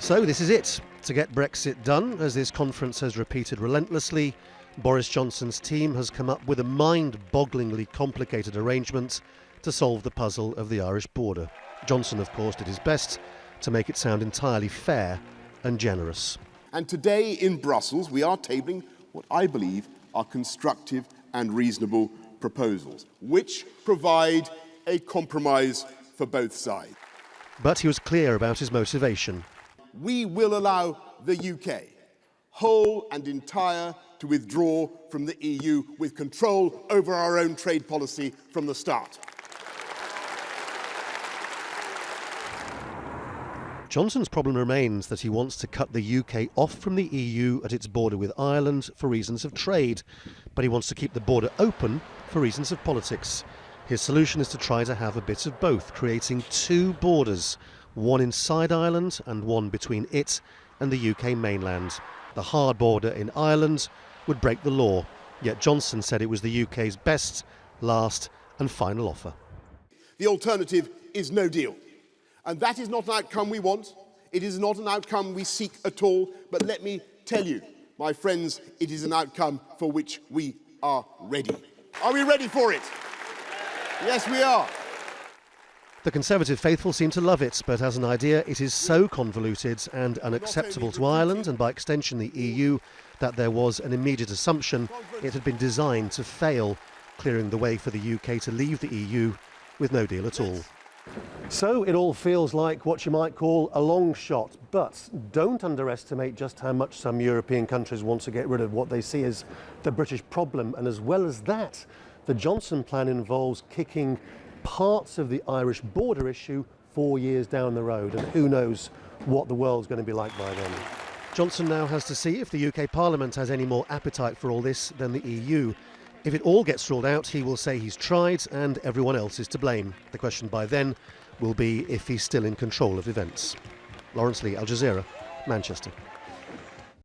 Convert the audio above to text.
So this is it. To get Brexit done, as this conference has repeated relentlessly, Boris Johnson's team has come up with a mind-bogglingly complicated arrangement to solve the puzzle of the Irish border. Johnson, of course, did his best to make it sound entirely fair and generous. And today in Brussels, we are tabling what I believe are constructive and reasonable proposals, which provide a compromise for both sides. But he was clear about his motivation. We will allow the UK, whole and entire, to withdraw from the EU with control over our own trade policy from the start. Johnson's problem remains that he wants to cut the UK off from the EU at its border with Ireland for reasons of trade, but he wants to keep the border open for reasons of politics. His solution is to try to have a bit of both, creating two borders, one inside Ireland and one between it and the UK mainland. The hard border in Ireland would break the law, yet Johnson said it was the UK's best, last and final offer. The alternative is no deal. And that is not an outcome we want. It is not an outcome we seek at all. But let me tell you, my friends, it is an outcome for which we are ready. Are we ready for it? Yes, we are. The Conservative faithful seem to love it, but as an idea it is so convoluted and unacceptable to Ireland and by extension the EU that there was an immediate assumption it had been designed to fail, clearing the way for the UK to leave the EU with no deal at all. So it all feels like what you might call a long shot, but don't underestimate just how much some European countries want to get rid of what they see as the British problem, and as well as that, the Johnson plan involves kicking parts of the Irish border issue 4 years down the road, and who knows what the world's going to be like by then. Johnson now has to see if the UK Parliament has any more appetite for all this than the EU. If it all gets ruled out, he will say he's tried and everyone else is to blame. The question by then will be if he's still in control of events. Laurence, Al Jazeera, Manchester.